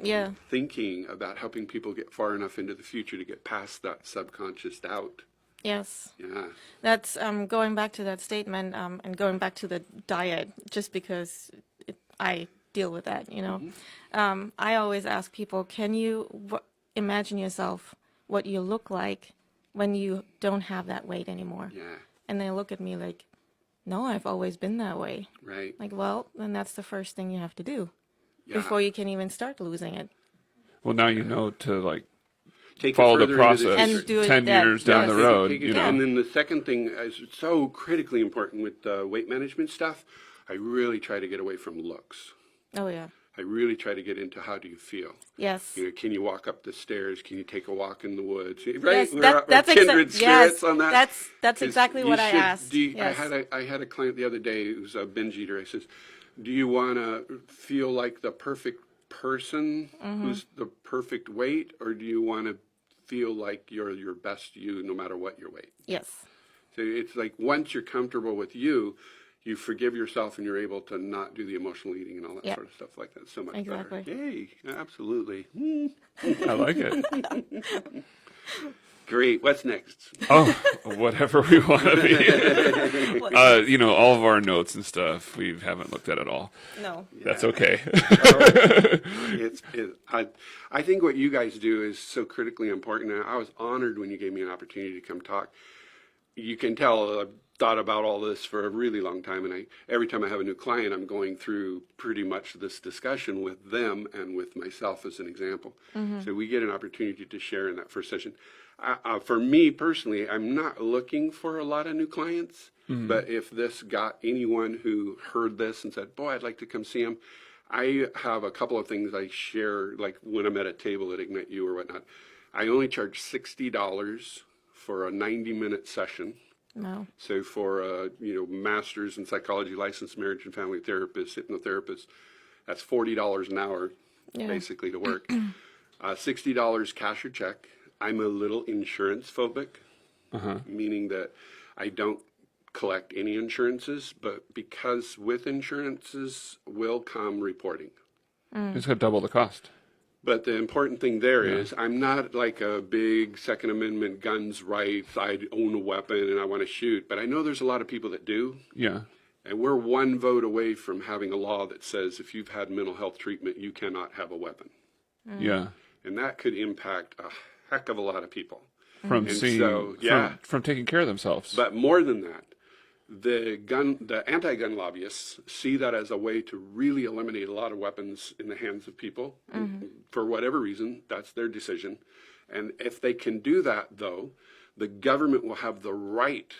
thinking about helping people get far enough into the future to get past that subconscious doubt. Yes. Yeah. That's going back to that statement and going back to the diet, just because I deal with that, I always ask people, can you imagine yourself what you look like when you don't have that weight anymore? Yeah. And they look at me like, no, I've always been that way. Right. Like, well, then that's the first thing you have to do before you can even start losing it. Well, now you know to Take follow it the further into process And do it 10 that- years down yes. the road. Take it- And then the second thing is so critically important with weight management stuff. I really try to get away from looks. Oh, yeah. I really try to get into how do you feel. Yes. Can you walk up the stairs? Can you take a walk in the woods? Right? Yes, We're that's kindred spirits on that. That's exactly what I asked. Yes. I had a client the other day who's a binge eater. I says, do you want to feel like the perfect person who's the perfect weight, or do you want to feel like you're your best you no matter what your weight? Yes. So it's like once you're comfortable with you forgive yourself and you're able to not do the emotional eating and all that sort of stuff like that. So much Exactly. better. Yay, absolutely. I like it. Great. What's next? Oh, whatever we want to be. All of our notes and stuff we haven't looked at all. No. That's okay. I think what you guys do is so critically important. And I was honored when you gave me an opportunity to come talk. You can tell I've thought about all this for a really long time, and every time I have a new client, I'm going through pretty much this discussion with them and with myself as an example. So we get an opportunity to share in that first session. For me personally, I'm not looking for a lot of new clients, but if this got anyone who heard this and said, boy, I'd like to come see him, I have a couple of things I share, like when I'm at a table at Ignite You or whatnot. I only charge $60 for a 90-minute session Wow. So for master's in psychology, licensed marriage and family therapist, hypnotherapist, that's $40 an hour, Yeah. basically, to work. $60 cash or check. I'm a little insurance phobic, meaning that I don't collect any insurances, but because with insurances will come reporting. It's got double the cost. But the important thing there is I'm not like a big Second Amendment guns rights, I own a weapon and I want to shoot, but I know there's a lot of people that do. Yeah. And we're one vote away from having a law that says if you've had mental health treatment, you cannot have a weapon. Yeah. And that could impact a heck of a lot of people. From And seeing, so, from taking care of themselves. But more than that, the anti-gun lobbyists see that as a way to really eliminate a lot of weapons in the hands of people. For whatever reason, that's their decision. And if they can do that, though, the government will have the right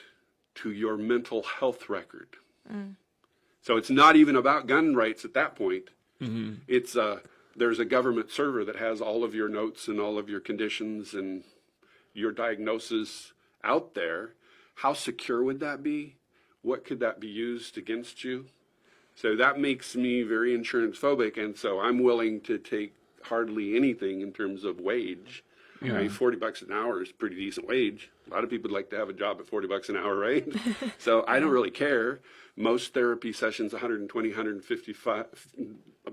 to your mental health record. So it's not even about gun rights at that point. It's there's a government server that has all of your notes and all of your conditions and your diagnosis out there. How secure would that be? What could that be used against you? So that makes me very insurance phobic, and so I'm willing to take hardly anything in terms of wage. I mean, $40 an hour is a pretty decent wage. A lot of people would like to have a job at $40 an hour, right? So I don't really care. Most therapy sessions, 120, 155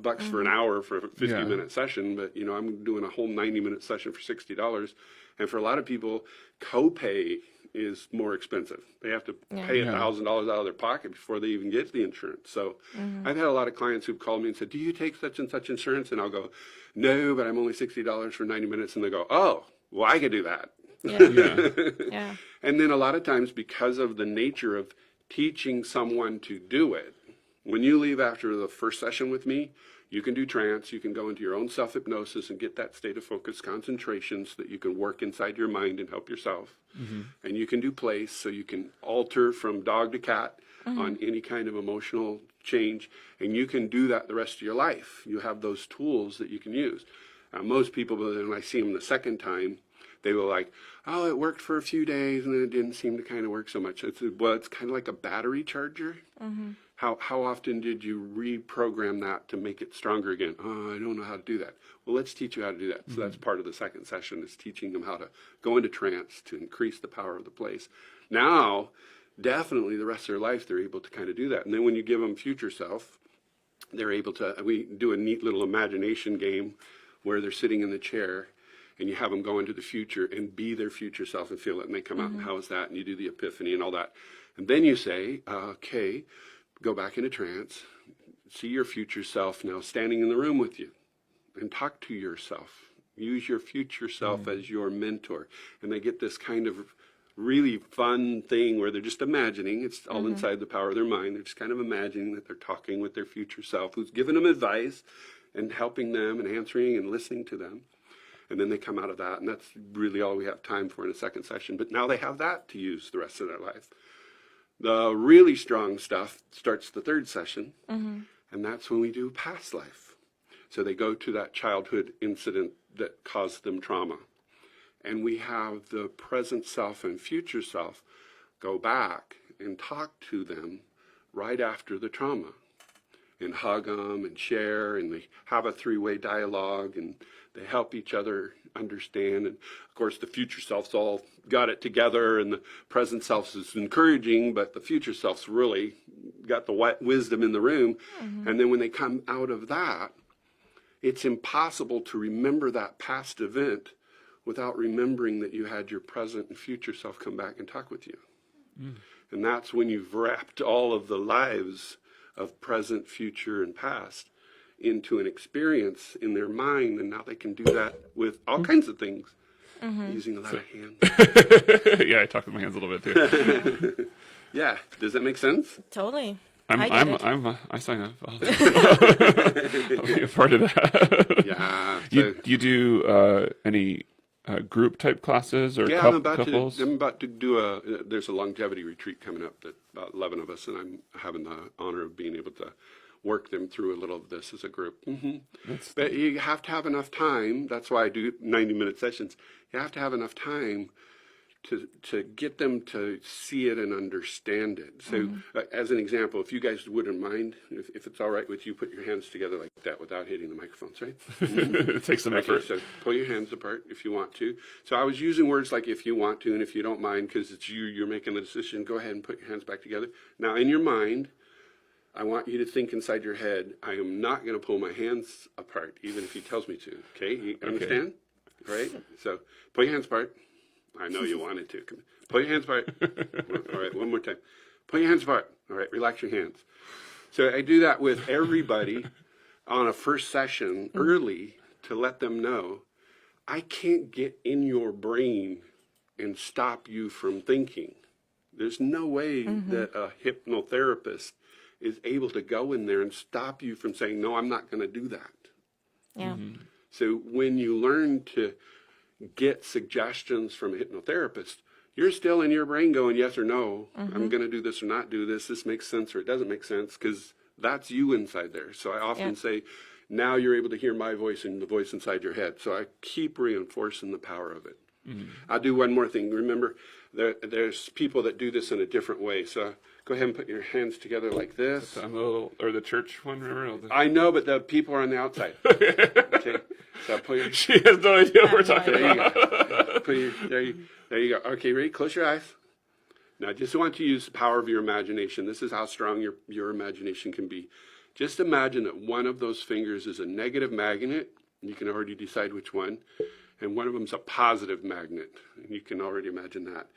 bucks for an hour for a 50-minute session, but I'm doing a whole 90-minute session for $60. And for a lot of people, copay is more expensive. They have to pay $1,000 out of their pocket before they even get the insurance. So I've had a lot of clients who've called me and said, do you take such and such insurance? And I'll go, no, but I'm only $60 for 90 minutes. And they go, oh, well, I could do that. Yeah. And then a lot of times, because of the nature of teaching someone to do it, when you leave after the first session with me, you can do trance, you can go into your own self-hypnosis and get that state of focus concentration so that you can work inside your mind and help yourself. And you can do place, so you can alter from dog to cat on any kind of emotional change. And you can do that the rest of your life. You have those tools that you can use. Most people, when I see them the second time, they were like, oh, it worked for a few days and then it didn't seem to kind of work so much. It's kind of like a battery charger. How often did you reprogram that to make it stronger again? Oh, I don't know how to do that. Well, let's teach you how to do that. So that's part of the second session, is teaching them how to go into trance to increase the power of the place. Now, definitely the rest of their life, they're able to kind of do that. And then when you give them future self, they're able to, we do a neat little imagination game where they're sitting in the chair and you have them go into the future and be their future self and feel it. And they come out and how is that? And you do the epiphany and all that. And then you say, okay, go back into trance, see your future self now standing in the room with you and talk to yourself. Use your future self as your mentor. And they get this kind of really fun thing where they're just imagining, it's all inside the power of their mind. They're just kind of imagining that they're talking with their future self who's giving them advice and helping them and answering and listening to them. And then they come out of that, and that's really all we have time for in a second session. But now they have that to use the rest of their life. The really strong stuff starts the third session, and that's when we do past life. So they go to that childhood incident that caused them trauma. And we have the present self and future self go back and talk to them right after the trauma and hug them and share, and they have a three-way dialogue, and they help each other understand. And of course the future self's all got it together, and the present self is encouraging, but the future self's really got the wisdom in the room. And then when they come out of that, it's impossible to remember that past event without remembering that you had your present and future self come back and talk with you. And that's when you've wrapped all of the lives of present, future, and past into an experience in their mind, and now they can do that with all kinds of things, using a lot of hands. Yeah, I talk with my hands a little bit too. Yeah, does that make sense? Totally. I sign up. I'll be a part of that. Yeah. You do any group type classes or couples? I'm about to do there's a longevity retreat coming up that about 11 of us, and I'm having the honor of being able to work them through a little of this as a group. But you have to have enough time. That's why I do 90-minute sessions. You have to have enough time to get them to see it and understand it. So, as an example, if you guys wouldn't mind, if it's all right with you, put your hands together like that without hitting the microphones, right? It takes some effort. So pull your hands apart if you want to. So I was using words like if you want to and if you don't mind, because it's you're making the decision. Go ahead and put your hands back together. Now, in your mind, I want you to think inside your head, I am not going to pull my hands apart, even if he tells me to. Okay? You understand? Right? So pull your hands apart. I know you wanted to. Pull your hands apart. All right, one more time. Pull your hands apart. All right, relax your hands. So I do that with everybody on a first session early to let them know, I can't get in your brain and stop you from thinking. There's no way that a hypnotherapist is able to go in there and stop you from saying, no, I'm not going to do that. Yeah. So when you learn to get suggestions from a hypnotherapist, you're still in your brain going yes or no. I'm going to do this or not do this. This makes sense or it doesn't make sense, because that's you inside there. So I often say, now you're able to hear my voice and the voice inside your head. So I keep reinforcing the power of it. I'll do one more thing. Remember, there's people that do this in a different way. So go ahead and put your hands together like this. Or the church one, remember? I know, but the people are on the outside. Okay. So put your, She has no idea what we're talking there about. you go. There you go. Okay, ready? Close your eyes. Now, I just want you to use the power of your imagination. This is how strong your imagination can be. Just imagine that one of those fingers is a negative magnet. You can already decide which one. And one of them is a positive magnet. And you can already imagine that.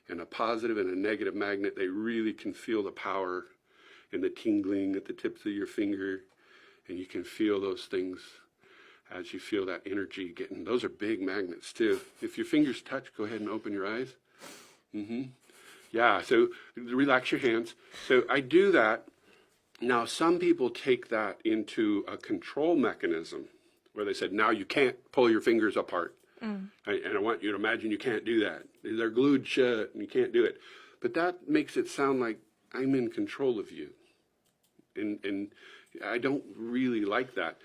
And a positive and a negative magnet, they really can feel the power and the tingling at the tips of your finger. And you can feel those things as you feel that energy getting. Those are big magnets too. If your fingers touch, go ahead and open your eyes. Yeah, so relax your hands. So I do that. Now, some people take that into a control mechanism where they said, now you can't pull your fingers apart. And I want you to imagine you can't do that. They're glued shut and you can't do it. But that makes it sound like I'm in control of you. And I don't really like that.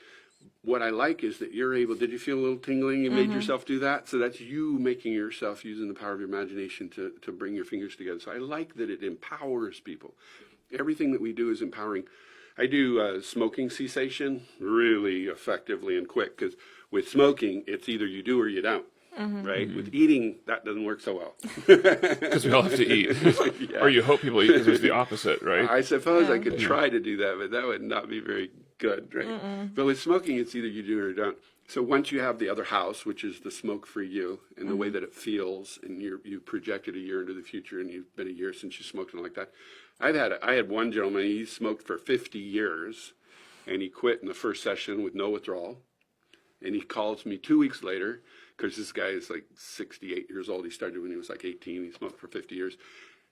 What I like is that you're able, did you feel a little tingling? You made yourself do that? So that's you making yourself using the power of your imagination to bring your fingers together. So I like that it empowers people. Everything that we do is empowering. I do smoking cessation really effectively and quick, because with smoking, it's either you do or you don't, right? With eating, that doesn't work so well. Because we all have to eat. Or you hope people eat, because it's the opposite, right? I suppose I could try to do that, but that would not be very good, right? But with smoking, it's either you do or you don't. So once you have the other house, which is the smoke-free you, and the way that it feels, and you projected a year into the future, and you've been a year since you smoked and like that. I had one gentleman, he smoked for 50 years, and he quit in the first session with no withdrawal. And he calls me 2 weeks later, because this guy is like 68 years old. He started when he was like 18. He smoked for 50 years.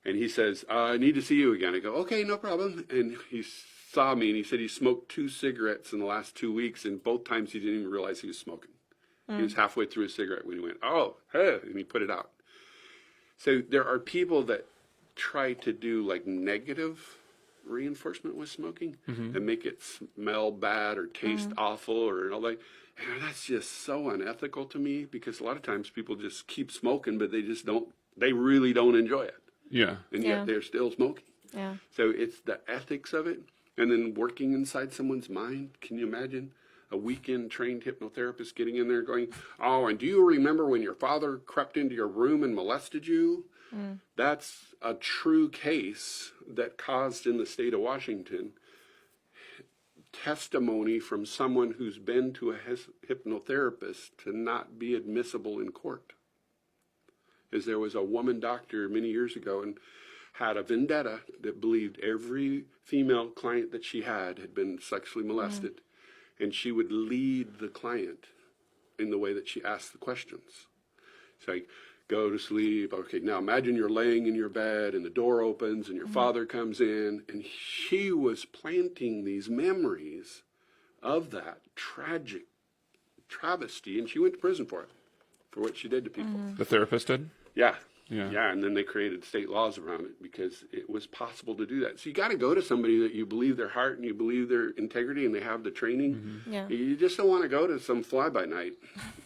And he says, I need to see you again. I go, okay, no problem. And he saw me, and he said he smoked 2 cigarettes in the last 2 weeks, and both times he didn't even realize he was smoking. He was halfway through a cigarette when he went, oh, hey, and he put it out. So there are people that try to do like negative reinforcement with smoking and make it smell bad or taste awful or all that. And that's just so unethical to me, because a lot of times people just keep smoking, but they really don't enjoy it. Yeah. And yet they're still smoking. Yeah. So it's the ethics of it. And then working inside someone's mind. Can you imagine a weekend trained hypnotherapist getting in there going, oh, and do you remember when your father crept into your room and molested you? That's a true case that caused, in the state of Washington, testimony from someone who's been to a hypnotherapist to not be admissible in court. As there was a woman doctor many years ago and had a vendetta that believed every female client that she had been sexually molested. And she would lead the client in the way that she asked the questions. It's like, go to sleep. Okay, now imagine you're laying in your bed and the door opens and your father comes in. And she was planting these memories of that tragic travesty. And she went to prison for what she did to people. The therapist did? Yeah. Yeah. Yeah, and then they created state laws around it because it was possible to do that. So you got to go to somebody that you believe their heart and you believe their integrity and they have the training. Yeah. You just don't want to go to some fly-by-night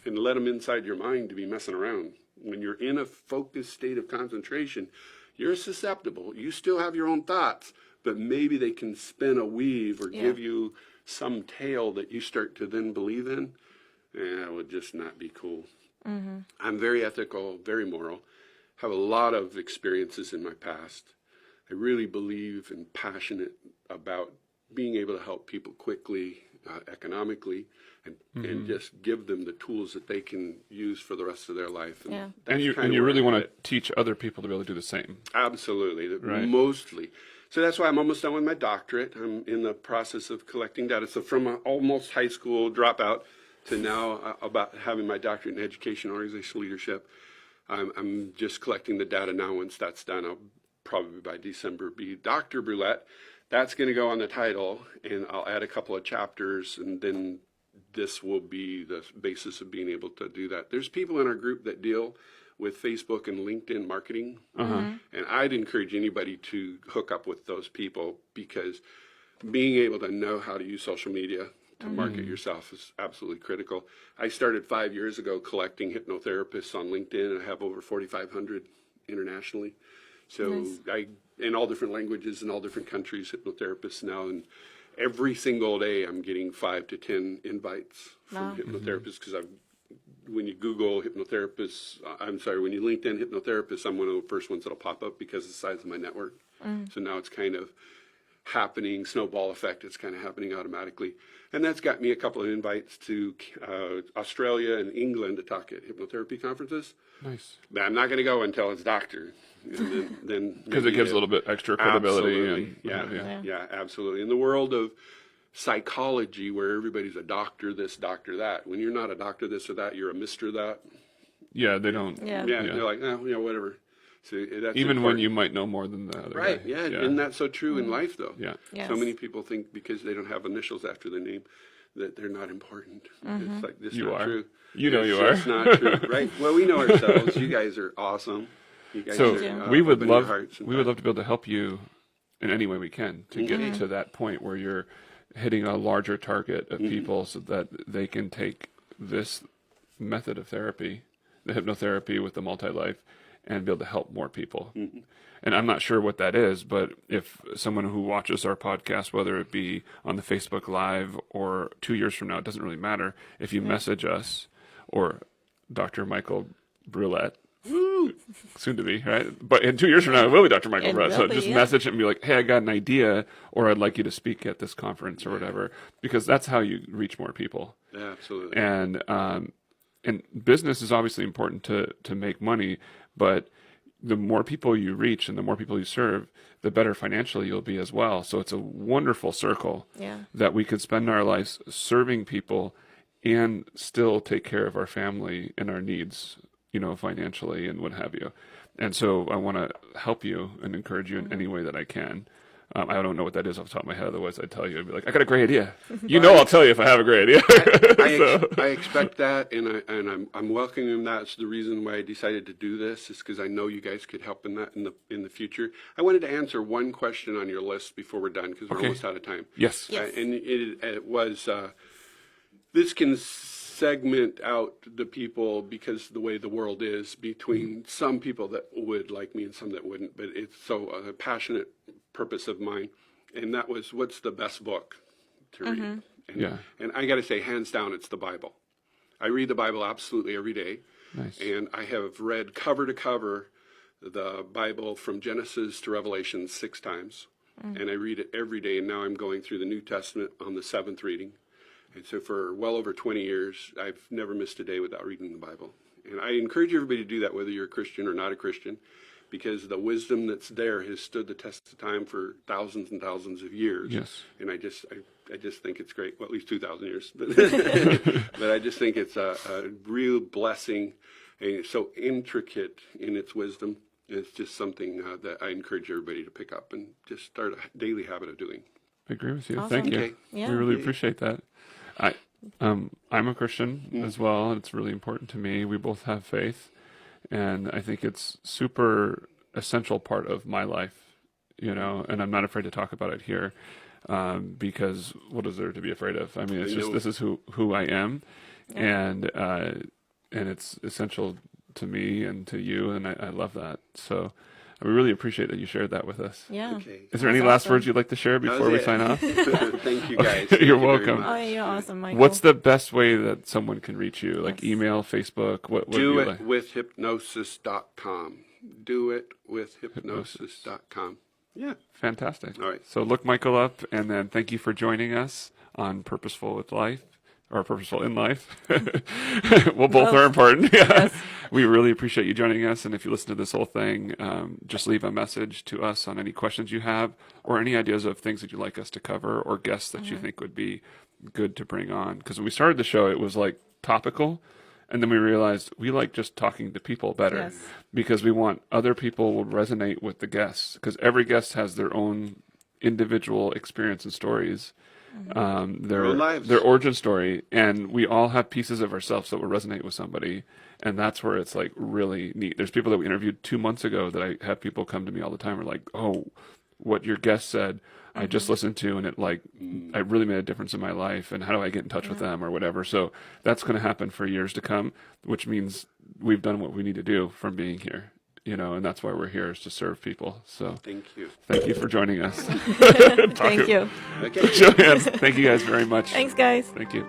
and let them inside your mind to be messing around. when you're in a focused state of concentration, you're susceptible. You still have your own thoughts, but maybe they can spin a weave or give you some tale that you start to then believe in. And it would just not be cool. I'm very ethical, very moral, have a lot of experiences in my past. I really believe and passionate about being able to help people quickly, economically, and just give them the tools that they can use for the rest of their life. And, And you really want to teach other people to be able to do the same. Absolutely, Right. mostly. So that's why I'm almost done with my doctorate. I'm in the process of collecting data. So from an almost high school dropout to now about having my doctorate in education and organizational leadership, I'm just collecting the data now. Once that's done, I'll probably by December be Dr. Brulette. That's going to go on the title, and I'll add a couple of chapters, and then this will be the basis of being able to do that. There's people in our group that deal with Facebook and LinkedIn marketing, and I'd encourage anybody to hook up with those people, because being able to know how to use social media to market yourself is absolutely critical. I started 5 years ago collecting hypnotherapists on LinkedIn, and I have over 4,500 internationally. So I, in all different languages in all different countries, hypnotherapists now, and every single day I'm getting 5 to 10 invites from hypnotherapists, because when you Google hypnotherapists, when you LinkedIn hypnotherapists, I'm one of the first ones that'll pop up because of the size of my network. So now it's kind of happening, snowball effect, it's kind of happening automatically. And that's got me a couple of invites to Australia and England to talk at hypnotherapy conferences. Nice. But I'm not going to go until it's doctor. Then Because it gives a little bit extra credibility. Absolutely. And, Yeah, absolutely. In the world of psychology, where everybody's a doctor this, doctor that, when you're not a doctor this or that, you're a Mr. that. Yeah, they don't. Yeah. They're like, whatever. So that's Even when important. you might know more than the other Right, guy. yeah, and that's so true in life, though. Yeah. Yes. So many people think because they don't have initials after their name that they're not important. It's like, this is not true. You know It's you are. just not true, right? Well, we know ourselves. You guys are awesome. You guys So are, we would open your love hearts and to be able to help you in any way we can to get to that point where you're hitting a larger target of people, so that they can take this method of therapy, the hypnotherapy with the multi-life, and be able to help more people. And I'm not sure what that is, but if someone who watches our podcast, whether it be on the Facebook Live or 2 years from now, it doesn't really matter. If you message us or Dr. Michael Brulette, soon to be, right? But in 2 years from now, it will be Dr. Michael It Brulette. will So be, just yeah. message him and be like, hey, I got an idea, or I'd like you to speak at this conference or whatever, because that's how you reach more people. Yeah, absolutely. And business is obviously important to make money, but the more people you reach and the more people you serve, the better financially you'll be as well. So it's a wonderful circle that we could spend our lives serving people and still take care of our family and our needs, financially and what have you. And so I want to help you and encourage you in any way that I can. I don't know what that is off the top of my head. Otherwise, I'd tell you. I'd be like, I got a great idea. I'll tell you if I have a great idea. I expect that, and I'm welcoming that. It's the reason why I decided to do this, is because I know you guys could help in that in the future. I wanted to answer one question on your list before we're done, because we're almost out of time. Yes. And it was, this can segment out the people, because the way the world is, between some people that would like me and some that wouldn't. But it's so a passionate purpose of mine, and that was, what's the best book to read? And I got to say, hands down, it's the Bible. I read the Bible absolutely every day. Nice. And I have read cover to cover the Bible from Genesis to Revelation 6 times. And I read it every day, and now I'm going through the New Testament on the 7th reading. And so for well over 20 years, I've never missed a day without reading the Bible. And I encourage everybody to do that, whether you're a Christian or not a Christian, because the wisdom that's there has stood the test of time for thousands and thousands of years. Yes. And I just think it's great. Well, at least 2,000 years. But, but I just think it's a real blessing, and it's so intricate in its wisdom. It's just something that I encourage everybody to pick up and just start a daily habit of doing. I agree with you. Awesome. Thank you. Okay. Yeah. We really appreciate that. I'm a Christian as well, and it's really important to me. We both have faith, and I think it's super essential part of my life, and I'm not afraid to talk about it here, because what is there to be afraid of? I mean, it's just, this is who I am, and it's essential to me and to you, and I love that. So we really appreciate that you shared that with us. Yeah. Okay. Is there any That's last awesome. words you'd like to share before we it. sign off? Thank you, guys. Thank You're you very welcome. much. Oh, you're awesome, Michael. What's the best way that someone can reach you? Like Yes. email, Facebook? What Do do you it like? with hypnosis.com. Do it with hypnosis.com. Yeah. Fantastic. All right. So look Michael up, and then thank you for joining us on Purposeful with Life, or Purposeful in Life. Well, both are important. Yeah. We really appreciate you joining us, and if you listen to this whole thing, just leave a message to us on any questions you have, or any ideas of things that you'd like us to cover, or guests that you think would be good to bring on. Because when we started the show, it was like topical, and then we realized we like just talking to people better, Yes. because we want other people will resonate with the guests, because every guest has their own individual experience and stories, their own lives. their origin story, and we all have pieces of ourselves that will resonate with somebody, and that's where it's like really neat. There's people that we interviewed 2 months ago that I have people come to me all the time, are like, oh, what your guest said I just listened to, and it it really made a difference in my life, and how do I get in touch with them or whatever. So that's going to happen for years to come, which means we've done what we need to do from being here, and that's why we're here, is to serve people. So Thank you. thank you for joining us. Thank you. Okay. Show hands. Thank you guys very much. Thanks, guys. Thank you.